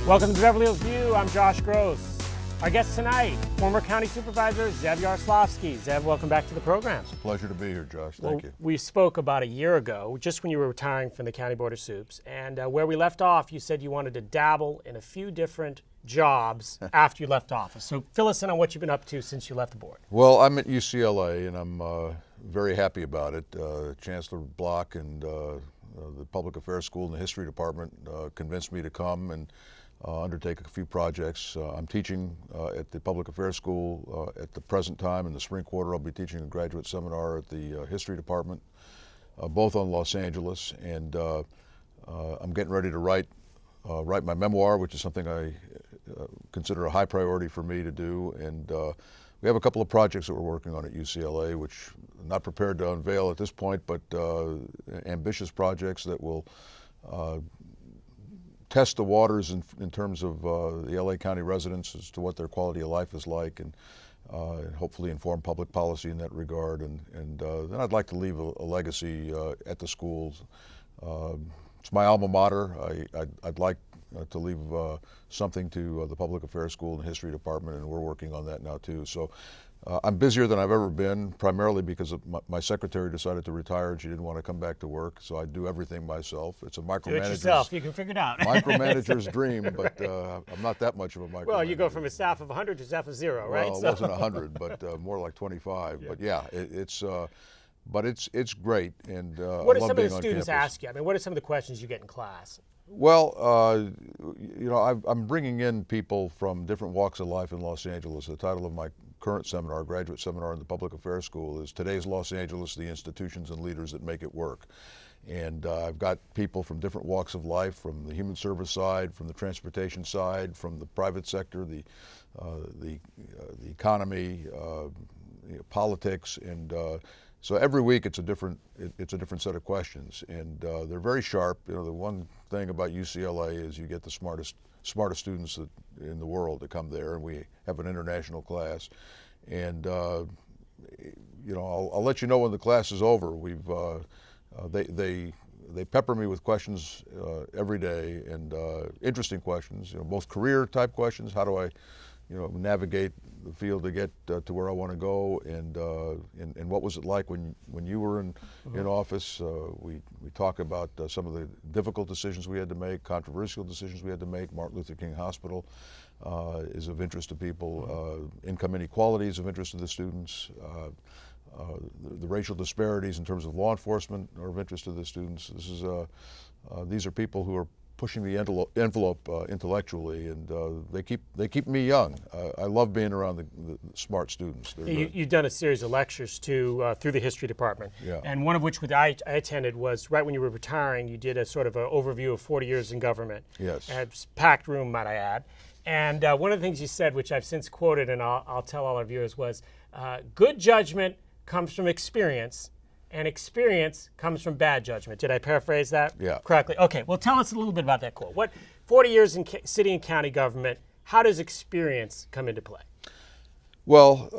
Welcome to the Beverly Hills View. I'm Josh Gross. Our guest tonight, former County Supervisor Zev Yaroslavsky. Zev, welcome back to the program. It's a pleasure to be here, Josh. Thank you. We spoke about a year ago, just when you were retiring from the County Board of Supes, and where we left off, you said you wanted to dabble in a few different jobs after you left office. So fill us in on what you've been up to since you left the board. Well, I'm at UCLA, and I'm very happy about it. Chancellor Block and the Public Affairs School and the History Department convinced me to come and undertake a few projects. I'm teaching at the Public Affairs School at the present time. In the spring quarter, I'll be teaching a graduate seminar at the History Department, both on Los Angeles. And I'm getting ready to write my memoir, which is something I consider a high priority for me to do. And we have a couple of projects that we're working on at UCLA, which I'm not prepared to unveil at this point, but ambitious projects that will test the waters in terms of the LA County residents as to what their quality of life is like, and hopefully inform public policy in that regard. And then I'd like to leave a legacy at the schools. It's my alma mater. I'd like to leave something to the Public Affairs School and History Department, and we're working on that now too. So I'm busier than I've ever been, primarily because of my secretary decided to retire and she didn't want to come back to work, so I do everything myself. It's a micromanager's, Do it yourself, you can figure it out. micromanager's dream, but I'm not that much of a micromanager. Well, you go from a staff of 100 to a staff of 0, right? Well, it wasn't 100, but more like 25. Yeah. But yeah, it's great, and what I do love some of being the on students campus. ask you? I mean, what are some of the questions you get in class? Well, you know, I'm bringing in people from different walks of life in Los Angeles. The title of my current seminar, graduate seminar in the Public Affairs School, is Today's Los Angeles, the Institutions and Leaders That Make It Work. And I've got people from different walks of life, from the human service side, from the transportation side, from the private sector, the economy, politics, and so every week it's a different set of questions, and they're very sharp. You know, the one thing about UCLA is you get the smartest students in the world to come there, and we have an international class. And you know, I'll let you know when the class is over. They pepper me with questions every day, and interesting questions. You know, both career type questions. How do I, you know, navigate the field to get to where I want to go, and what was it like when you were in office? We talk about some of the difficult decisions we had to make, controversial decisions we had to make. Martin Luther King Hospital is of interest to people. Income inequality is of interest to the students. The racial disparities in terms of law enforcement are of interest to the students. These are people who are pushing the envelope intellectually, and they keep me young. I love being around the smart students. You've done a series of lectures too through the History Department, yeah. And one of which I attended was right when you were retiring. You did a sort of an overview of 40 years in government. Yes. Packed room, might I add. And one of the things you said, which I've since quoted, and I'll tell all our viewers, was good judgment comes from experience, and experience comes from bad judgment. Did I paraphrase that correctly? Okay, well, tell us a little bit about that quote. 40 years in city and county government, how does experience come into play? Well,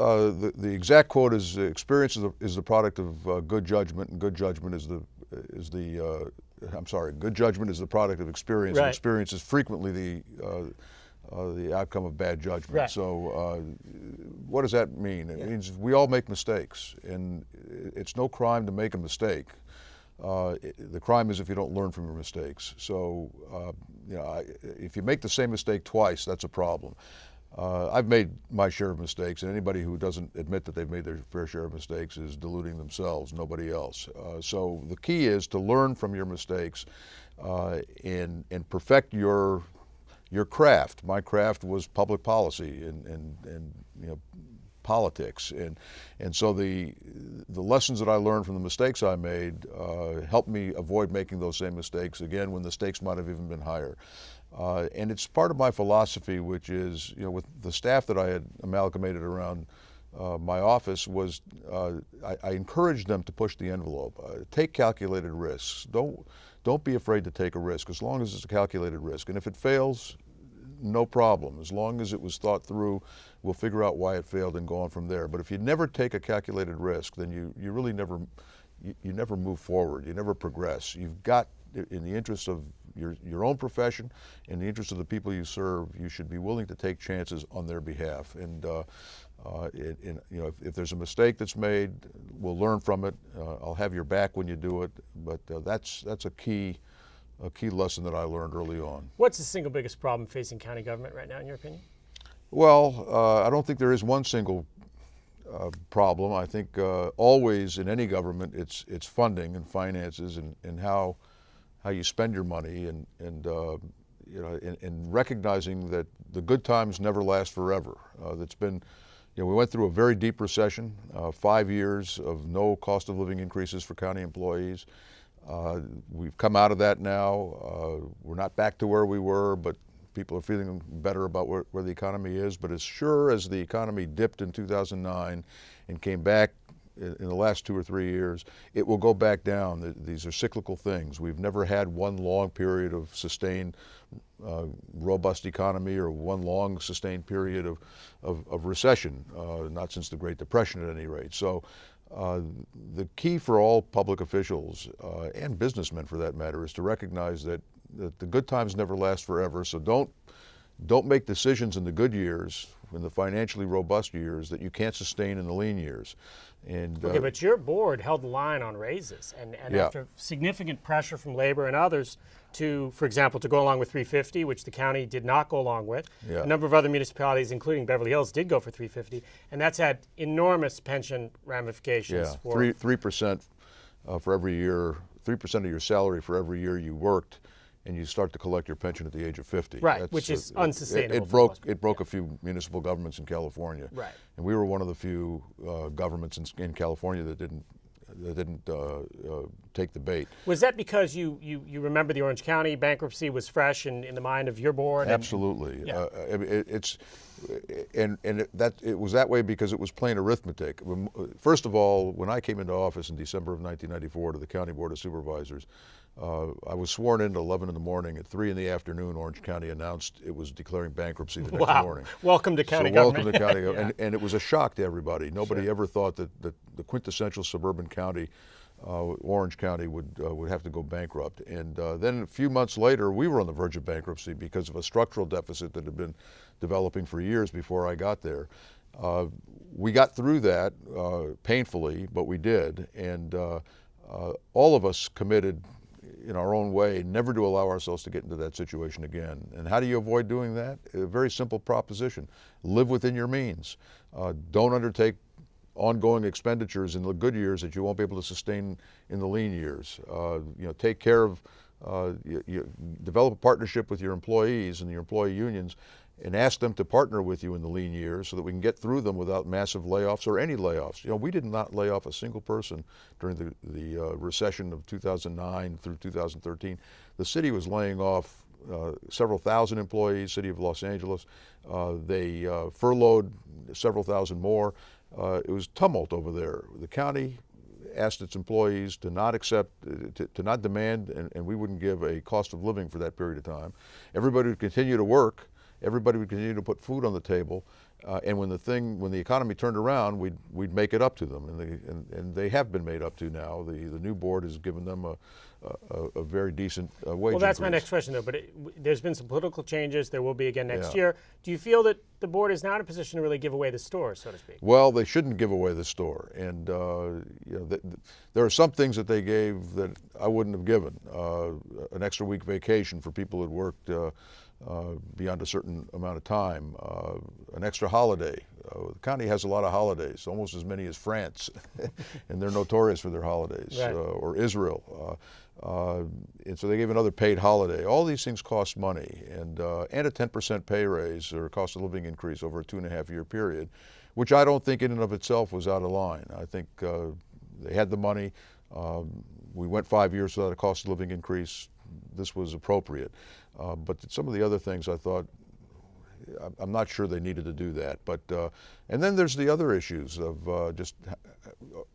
the exact quote is experience is the product of good judgment, and good judgment is good judgment is the product of experience, right. And experience is frequently the outcome of bad judgment. Right. So what does that mean? It means we all make mistakes, and it's no crime to make a mistake. The crime is if you don't learn from your mistakes. So you know, if you make the same mistake twice, that's a problem. I've made my share of mistakes, and anybody who doesn't admit that they've made their fair share of mistakes is deluding themselves, nobody else. So the key is to learn from your mistakes and perfect your craft. My craft was public policy and you know, politics, and so the lessons that I learned from the mistakes I made helped me avoid making those same mistakes again when the stakes might have even been higher. And it's part of my philosophy, which is, you know, with the staff that I had amalgamated around my office, was I encouraged them to push the envelope, take calculated risks. Don't be afraid to take a risk, as long as it's a calculated risk. And if it fails, no problem. As long as it was thought through, we'll figure out why it failed and go on from there. But if you never take a calculated risk, then you really never move forward. You never progress. You've got, in the interest of your own profession, in the interest of the people you serve, you should be willing to take chances on their behalf. And if there's a mistake that's made, we'll learn from it. I'll have your back when you do it. But that's a key lesson that I learned early on. What's the single biggest problem facing county government right now, in your opinion? Well, I don't think there is one single problem. I think always in any government, it's funding and finances and how you spend your money and recognizing that the good times never last forever. That's been, we went through a very deep recession, 5 years of no cost of living increases for county employees. We've come out of that now. We're not back to where we were, but people are feeling better about where the economy is. But as sure as the economy dipped in 2009 and came back in the last 2 or 3 years, it will go back down. These are cyclical things. We've never had one long period of sustained robust economy or one long sustained period of recession, not since the Great Depression at any rate. So the key for all public officials and businessmen for that matter is to recognize that the good times never last forever. So don't make decisions in the good years, in the financially robust years, that you can't sustain in the lean years. And okay, but your board held the line on raises, and yeah. After significant pressure from labor and others to, for example, to go along with 350, which the county did not go along with. Yeah. A number of other municipalities, including Beverly Hills, did go for 350, and that's had enormous pension ramifications. Yeah, 3% for every year, 3% of your salary for every year you worked, and you start to collect your pension at the age of 50. Right, which is unsustainable. It broke a few municipal governments in California. Right. And we were one of the few governments in California that didn't take the bait. Was that because you remember the Orange County bankruptcy was fresh in the mind of your board? Absolutely. Yeah. It was that way because it was plain arithmetic. First of all, when I came into office in December of 1994 to the County Board of Supervisors, I was sworn in at 11 in the morning. At 3 in the afternoon, Orange County announced it was declaring bankruptcy the next morning. Welcome to county government. Welcome to county government. Yeah. And it was a shock to everybody. Nobody ever thought that the quintessential suburban county, Orange County, would have to go bankrupt. And then a few months later, we were on the verge of bankruptcy because of a structural deficit that had been developing for years before I got there. We got through that painfully, but we did. And all of us committed in our own way never to allow ourselves to get into that situation again. And how do you avoid doing that? A very simple proposition. Live within your means. Don't undertake ongoing expenditures in the good years that you won't be able to sustain in the lean years. Take care of, you develop a partnership with your employees and your employee unions and ask them to partner with you in the lean years so that we can get through them without massive layoffs or any layoffs. We did not lay off a single person during the recession of 2009 through 2013. The city was laying off several thousand employees, City of Los Angeles. They furloughed several thousand more. It was tumult over there. The county asked its employees to not accept, to not demand, and we wouldn't give a cost of living for that period of time. Everybody would continue to work. Everybody would continue to put food on the table, and when the economy turned around, we'd make it up to them, and they have been made up to now. The new board has given them a very decent wage Well, that's increase. my next question, though. But there's been some political changes. There will be again next Yeah. year. Do you feel that the board is now in a position to really give away the store, so to speak? Well, they shouldn't give away the store, and there are some things that they gave that I wouldn't have given. An extra week vacation for people who had worked beyond a certain amount of time, an extra holiday. The county has a lot of holidays, almost as many as France, and they're notorious for their holidays, Right. or Israel. And so they gave another paid holiday. All these things cost money, and a 10% pay raise or cost of living increase over a 2.5-year period, which I don't think in and of itself was out of line. I think they had the money. We went 5 years without a cost of living increase. This was appropriate. But some of the other things I thought, I'm not sure they needed to do that. But and then there's the other issues of just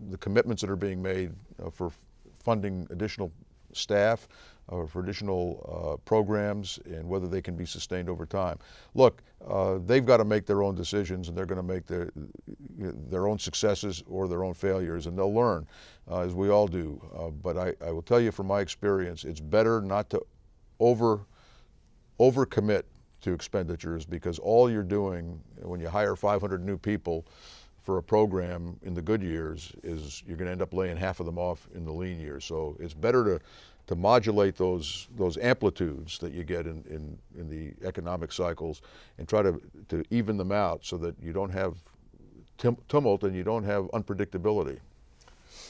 the commitments that are being made for funding additional staff or for additional programs and whether they can be sustained over time. Look, they've got to make their own decisions, and they're going to make their own successes or their own failures, and they'll learn, as we all do. But I will tell you from my experience, it's better not to overcommit to expenditures, because all you're doing when you hire 500 new people for a program in the good years is you're going to end up laying half of them off in the lean years. So it's better to modulate those amplitudes that you get in the economic cycles and try to even them out so that you don't have tumult and you don't have unpredictability.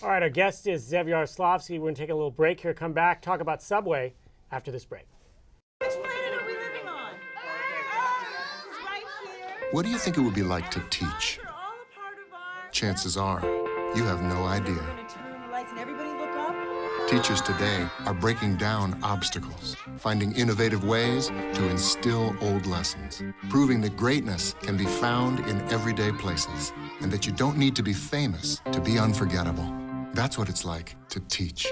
All right, our guest is Zev Yaroslavsky. We're going to take a little break here, come back, talk about Subway after this break. Which planet are we living on? It's right here. What do you think it would be like to teach? They're all a part of our... Chances are, you have no idea. We're gonna turn on the lights and everybody look up. Teachers today are breaking down obstacles, finding innovative ways to instill old lessons, proving that greatness can be found in everyday places, and that you don't need to be famous to be unforgettable. That's what it's like to teach.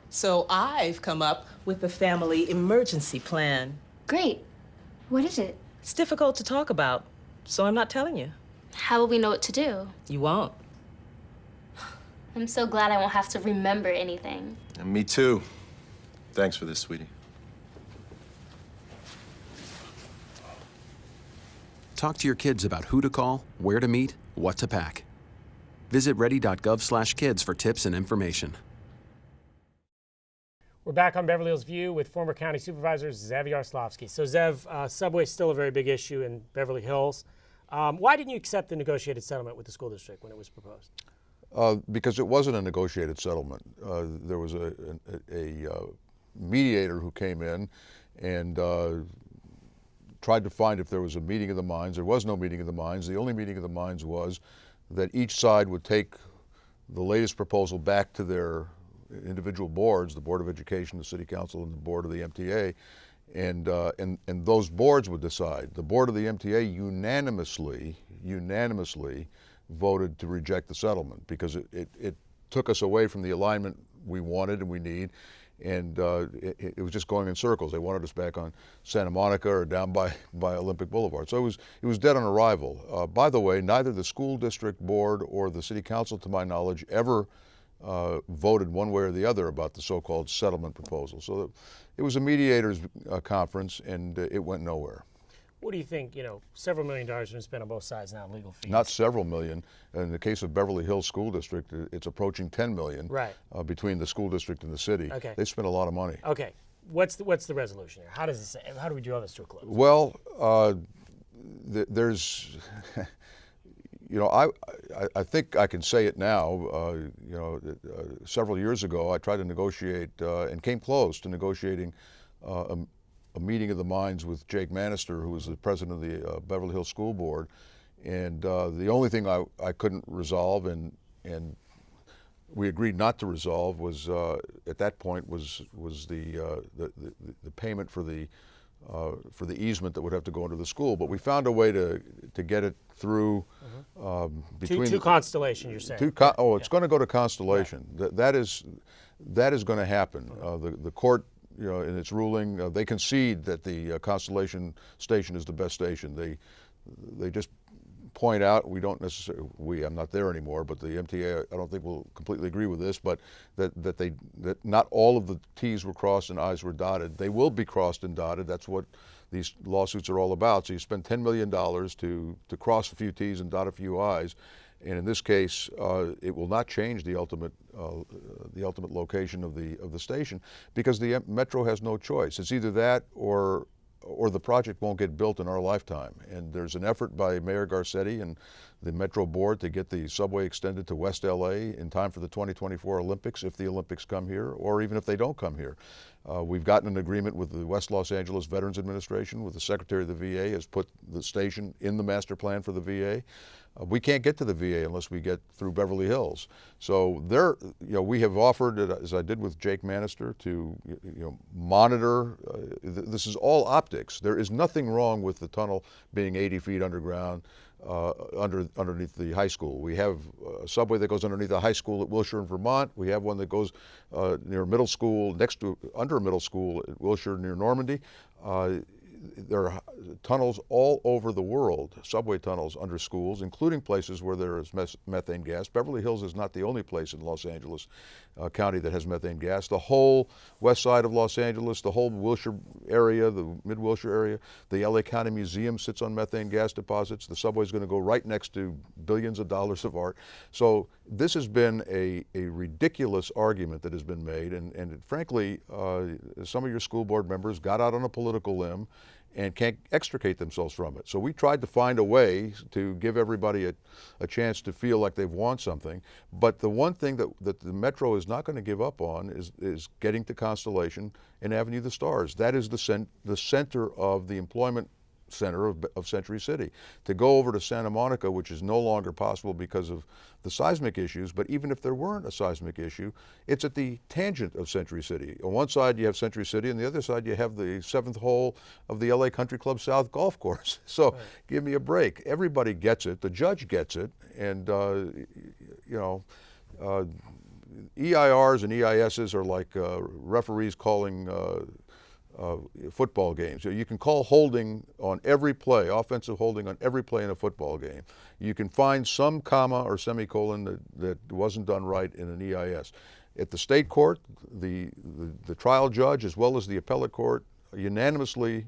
So I've come up with the family emergency plan. Great. What is it? It's difficult to talk about, so I'm not telling you. How will we know what to do? You won't. I'm so glad I won't have to remember anything. And me too. Thanks for this, sweetie. Talk to your kids about who to call, where to meet, what to pack. Visit ready.gov/kids for tips and information. We're back on Beverly Hills View with former County Supervisor Zev Yaroslavsky. So Zev, Subway's still a very big issue in Beverly Hills. Why didn't you accept the negotiated settlement with the school district when it was proposed? Because it wasn't a negotiated settlement. There was a mediator who came in and tried to find if there was a meeting of the minds. There was no meeting of the minds. The only meeting of the minds was that each side would take the latest proposal back to their individual boards, the Board of Education, the City Council, and the Board of the MTA, and those boards would decide. The Board of the MTA unanimously voted to reject the settlement because it took us away from the alignment we wanted and we need, and it was just going in circles. They wanted us back on Santa Monica or down by Olympic Boulevard. So it was dead on arrival. By the way, neither the school district board or the City Council, to my knowledge, ever voted one way or the other about the so-called settlement proposal. So it was a mediators conference, and it went nowhere. What do you think? Several $1 million has been spent on both sides now in legal fees. Not several million. In the case of Beverly Hills School District, it's approaching 10 million. Right. Between the school district and the city. Okay. They spent a lot of money. Okay. What's the resolution here? How do we draw this to a close? Well, there's, I think I can say it now. Several years ago, I tried to negotiate and came close to negotiating a meeting of the minds with Jake Manister, who was the president of the Beverly Hills School Board, and the only thing I couldn't resolve and we agreed not to resolve was at that point was the payment for the easement that would have to go into the school. But we found a way to get it through between to Constellation. You're saying? It's going to go to Constellation. Right. That is going to happen. The court, in its ruling, they concede that the Constellation station is the best station. They just point out, we don't necessarily, I'm not there anymore, but the MTA, I don't think will completely agree with this, but that not all of the T's were crossed and I's were dotted. They will be crossed and dotted. That's what these lawsuits are all about. So you spend $10 million to cross a few T's and dot a few I's. And in this case, it will not change the ultimate location of the station, because the Metro has no choice. It's either that or the project won't get built in our lifetime. And there's an effort by Mayor Garcetti and the Metro Board to get the subway extended to West LA in time for the 2024 Olympics, if the Olympics come here, or even if they don't come here. We've gotten an agreement with the West Los Angeles Veterans Administration, with the Secretary of the VA has put the station in the master plan for the VA. We can't get to the VA unless we get through Beverly Hills. So we have offered, as I did with Jake Manister, to monitor. This is all optics. There is nothing wrong with the tunnel being 80 feet underground, underneath the high school. We have a subway that goes underneath the high school at Wilshire in Vermont. We have one that goes near middle school, under a middle school at Wilshire near Normandy. there are tunnels all over the world, subway tunnels under schools, including places where there is methane gas. Beverly Hills is not the only place in Los Angeles County that has methane gas. The whole west side of Los Angeles, the whole Wilshire area, the mid-Wilshire area, the LA County Museum sits on methane gas deposits. The subway is going to go right next to billions of dollars of art. So this has been a ridiculous argument that has been made, and frankly, some of your school board members got out on a political limb and can't extricate themselves from it. So we tried to find a way to give everybody a chance to feel like they've won something. But the one thing that the Metro is not going to give up on is getting to Constellation and Avenue of the Stars. That is the center of the employment center of Century City. To go over to Santa Monica, which is no longer possible because of the seismic issues, but even if there weren't a seismic issue, it's at the tangent of Century City. On one side you have Century City, and the other side you have the 7th hole of the LA Country Club South golf course. So right. Give me a break. Everybody gets it. The judge gets it. And EIRs and EISs are like referees calling football games. You can call holding on every play, offensive holding on every play in a football game. You can find some comma or semicolon that wasn't done right in an EIS. At the state court, the trial judge as well as the appellate court unanimously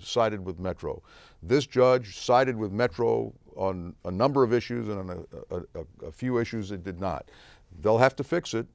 sided with Metro. This judge sided with Metro on a number of issues, and on a few issues it did not. They'll have to fix it.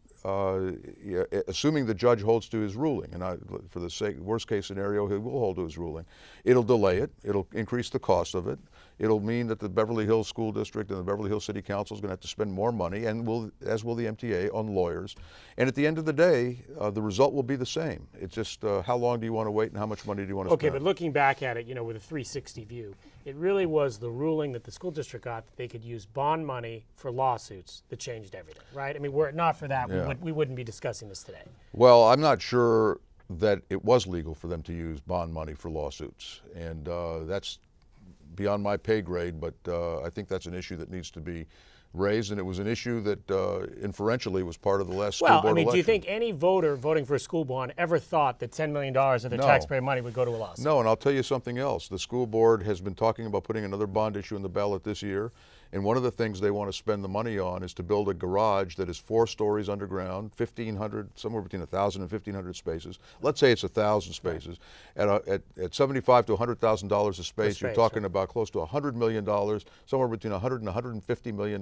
Assuming the judge holds to his ruling, and for the worst case scenario, he will hold to his ruling. It'll delay it. It'll increase the cost of it. It'll mean that the Beverly Hills School District and the Beverly Hills City Council is going to have to spend more money, and as will the MTA, on lawyers. And at the end of the day, the result will be the same. It's just how long do you want to wait and how much money do you want to spend? Okay, but looking back at it, with a 360 view, it really was the ruling that the school district got that they could use bond money for lawsuits that changed everything, right? I mean, were it not for that, yeah. we wouldn't be discussing this today. Well, I'm not sure that it was legal for them to use bond money for lawsuits, and that's beyond my pay grade, but I think that's an issue that needs to be raised, and it was an issue that inferentially was part of the last school board election. Well, do you think any voter voting for a school bond ever thought that $10 million of their taxpayer money would go to a lawsuit? No, and I'll tell you something else. The school board has been talking about putting another bond issue in the ballot this year, and one of the things they want to spend the money on is to build a garage that is 4 stories underground, 1,500, somewhere between 1,000 and 1,500 spaces. Let's say it's 1,000 spaces. Right. At $75,000 to $100,000 a space, you're talking about close to $100 million, somewhere between $100 and $150 million.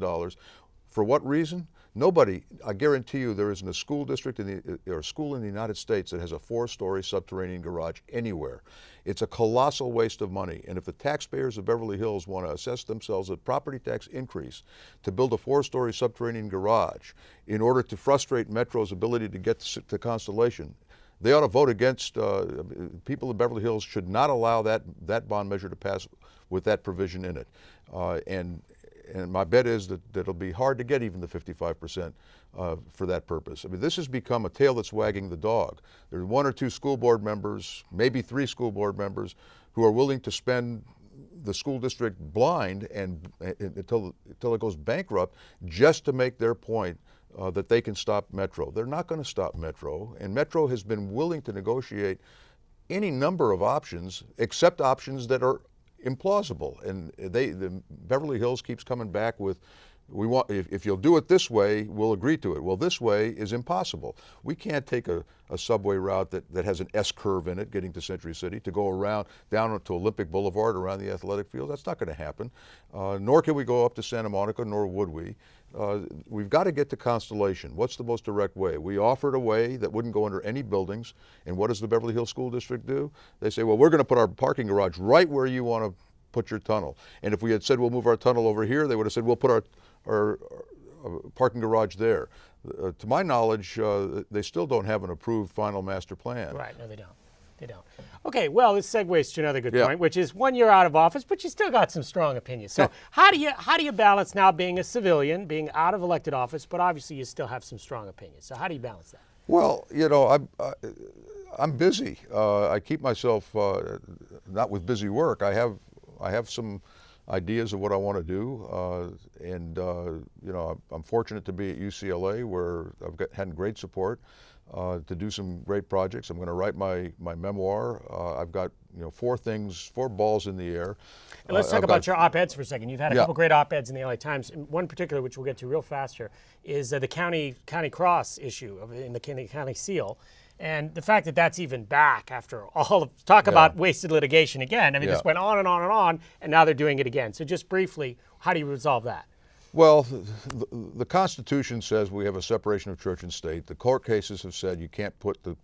For what reason? Nobody, I guarantee you, there isn't a school district or a school in the United States that has a 4-story subterranean garage anywhere. It's a colossal waste of money, and if the taxpayers of Beverly Hills want to assess themselves a property tax increase to build a 4-story subterranean garage in order to frustrate Metro's ability to get to Constellation, they ought to vote against, people in Beverly Hills should not allow that bond measure to pass with that provision in it. And my bet is that it'll be hard to get even the 55% for that purpose. I mean, this has become a tail that's wagging the dog. There's 1 or 2 school board members, maybe 3 school board members, who are willing to spend the school district blind until it goes bankrupt just to make their point that they can stop Metro. They're not going to stop Metro, and Metro has been willing to negotiate any number of options, except options that are implausible, and the Beverly Hills keeps coming back with, we want, if you'll do it this way, we'll agree to it. Well, this way is impossible. We can't take a subway route that has an S-curve in it getting to Century City to go around down to Olympic Boulevard around the athletic field. That's not going to happen. Nor can we go up to Santa Monica, nor would we. We've got to get to Constellation. What's the most direct way? We offered a way that wouldn't go under any buildings, and what does the Beverly Hills School District do? They say, well, we're going to put our parking garage right where you want to put your tunnel. And if we had said we'll move our tunnel over here, they would have said we'll put our parking garage there. To my knowledge, they still don't have an approved final master plan. Right, no they don't. They don't. Okay, well, this segues to another good point, which is 1 year out of office, but you still got some strong opinions. So how do you balance now being a civilian, being out of elected office, but obviously you still have some strong opinions. So how do you balance that? Well, I'm busy. I keep myself not with busy work. I have some ideas of what I want to do, and I'm fortunate to be at UCLA, where I've had great support to do some great projects. I'm going to write my memoir. I've got 4 balls in the air. And let's talk about your op-eds for a second. You've had a Yeah. couple great op-eds in the LA Times. And one particular, which we'll get to real fast here, is the county cross issue in the county seal. And the fact that that's even back after all of, talk about wasted litigation again. I mean, Yeah. this went on and on and on, and now they're doing it again. So just briefly, how do you resolve that? Well, the Constitution says we have a separation of church and state. The court cases have said you can't put the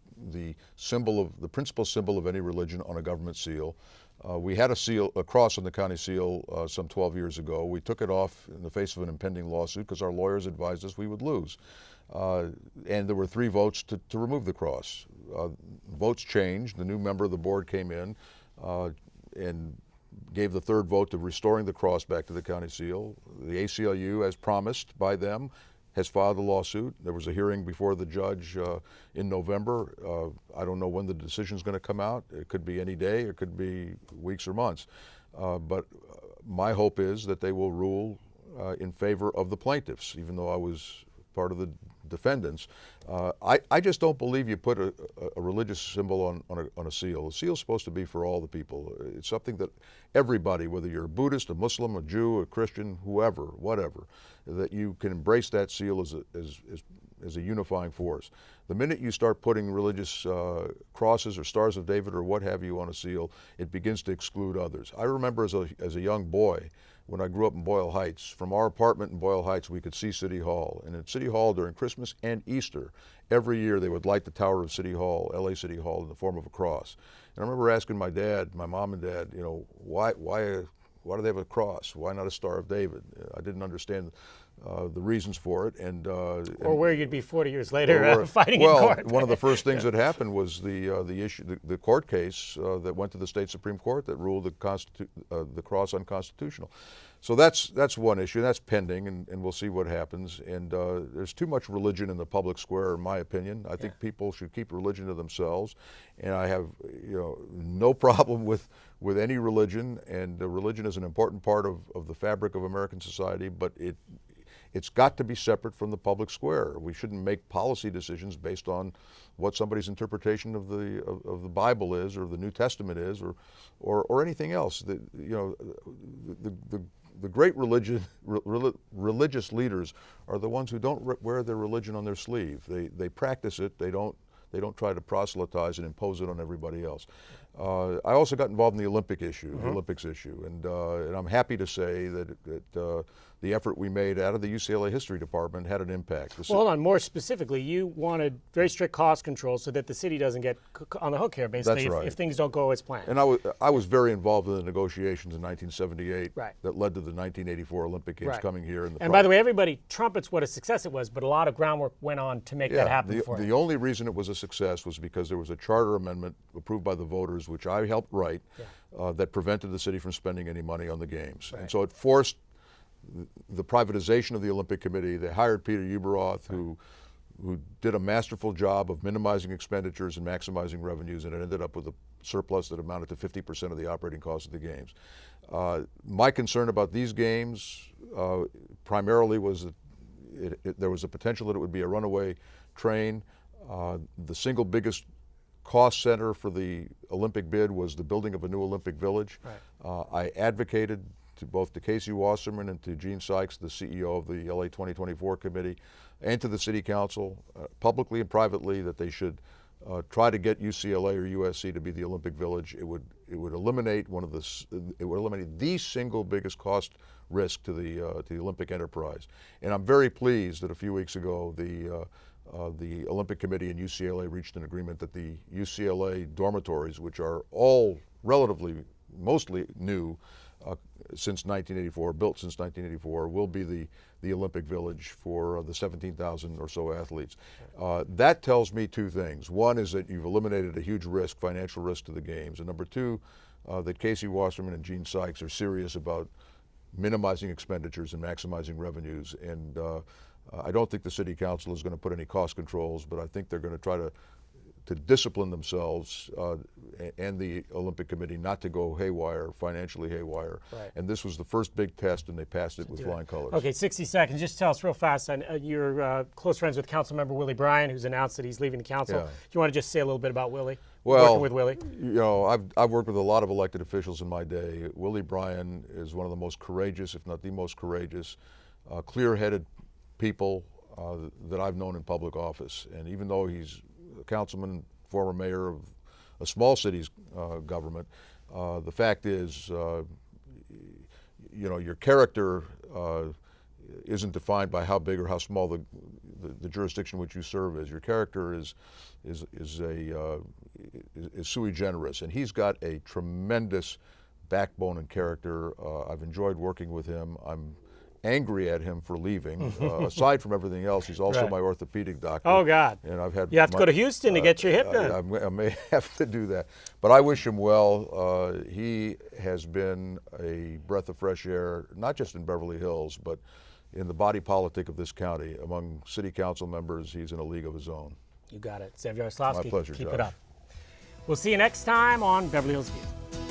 principal symbol of any religion on a government seal. We had a cross on the county seal some 12 years ago. We took it off in the face of an impending lawsuit because our lawyers advised us we would lose. And there were 3 votes to remove the cross. Votes changed. The new member of the board came in and gave the 3rd vote to restoring the cross back to the county seal. The ACLU, as promised by them, has filed a lawsuit. There was a hearing before the judge in November. I don't know when the decision is going to come out. It could be any day. It could be weeks or months. But my hope is that they will rule in favor of the plaintiffs, even though I was part of the defendants. I just don't believe you put a religious symbol on a seal. A seal is supposed to be for all the people. It's something that everybody, whether you're a Buddhist, a Muslim, a Jew, a Christian, whoever, whatever, that you can embrace that seal as a unifying force. The minute you start putting religious crosses or Stars of David or what have you on a seal, it begins to exclude others. I remember as a young boy, when I grew up in Boyle Heights, from our apartment in Boyle Heights, we could see City Hall. And at City Hall during Christmas and Easter, every year they would light the tower of City Hall, LA City Hall, in the form of a cross. And I remember asking my mom and dad, why do they have a cross? Why not a Star of David? I didn't understand the reasons for it. Or where you'd be 40 years later fighting in court. One of the first things that happened was the court case that went to the state Supreme Court that ruled the cross unconstitutional. So that's one issue. That's pending, and we'll see what happens. And there's too much religion in the public square, in my opinion. I think people should keep religion to themselves. And I have no problem with any religion. And religion is an important part of the fabric of American society, but it's got to be separate from the public square. We shouldn't make policy decisions based on what somebody's interpretation of the Bible is, or the New Testament is, or anything else. The great religious leaders are the ones who don't wear their religion on their sleeve. They practice it. They don't try to proselytize and impose it on everybody else. I also got involved in the Olympics issue, and I'm happy to say that the effort we made out of the UCLA History Department had an impact. Well, hold on. More specifically, you wanted very strict cost control so that the city doesn't get on the hook here, basically, That's right. if things don't go as planned. And I was very involved in the negotiations in 1978 Right. that led to the 1984 Olympic Games Right. coming here. And by the way, everybody trumpets what a success it was, but a lot of groundwork went on to make that happen for the you. only reason it was a success was because there was a charter amendment approved by the voters, which I helped write, that prevented the city from spending any money on the games. And so it forced the privatization of the Olympic Committee. They hired Peter Uberoth, who did a masterful job of minimizing expenditures and maximizing revenues, and it ended up with a surplus that amounted to 50% of the operating costs of the games. My concern about these games primarily was that there was a potential that it would be a runaway train. The single biggest cost center for the Olympic bid was the building of a new Olympic Village. Right. I advocated to both to Casey Wasserman and to Gene Sykes, the CEO of the LA 2024 committee, and to the city council, publicly and privately, that they should try to get UCLA or USC to be the Olympic Village. It would eliminate the single biggest cost risk to the Olympic enterprise. And I'm very pleased that a few weeks ago the Olympic Committee and UCLA reached an agreement that the UCLA dormitories, which are all mostly new since 1984, built since 1984, will be the Olympic Village for the 17,000 or so athletes. That tells me 2 things. One is that you've eliminated a huge risk, financial risk to the games. And number 2, that Casey Wasserman and Gene Sykes are serious about minimizing expenditures and maximizing revenues. And I don't think the city council is going to put any cost controls, but I think they're going to try to to discipline themselves and the Olympic Committee not to go haywire, financially haywire. Right. And this was the first big test, and they passed it with flying colors. Okay, 60 seconds. Just tell us real fast. You're close friends with Councilmember Willie Bryan, who's announced that he's leaving the council. Yeah. Do you want to just say a little bit about Willie? Well, Working with Willie? You know, I've worked with a lot of elected officials in my day. Willie Bryan is one of the most courageous, if not the most courageous, clear-headed people that I've known in public office. And even though he's a councilman, former mayor of a small city's government, the fact is, you know, your character isn't defined by how big or how small the jurisdiction which you serve is. Your character is sui generis, and he's got a tremendous backbone and character. I've enjoyed working with him. I'm angry at him for leaving. Aside from everything else, he's also my orthopedic doctor. Oh, God. And I've had You have to go to Houston to get your hip done. I may have to do that, but I wish him well. He has been a breath of fresh air, not just in Beverly Hills, but in the body politic of this county. Among city council members, he's in a league of his own. You got it. Zev Yaroslavsky. My pleasure, Keep Josh. it up. We'll see you next time on Beverly Hills View.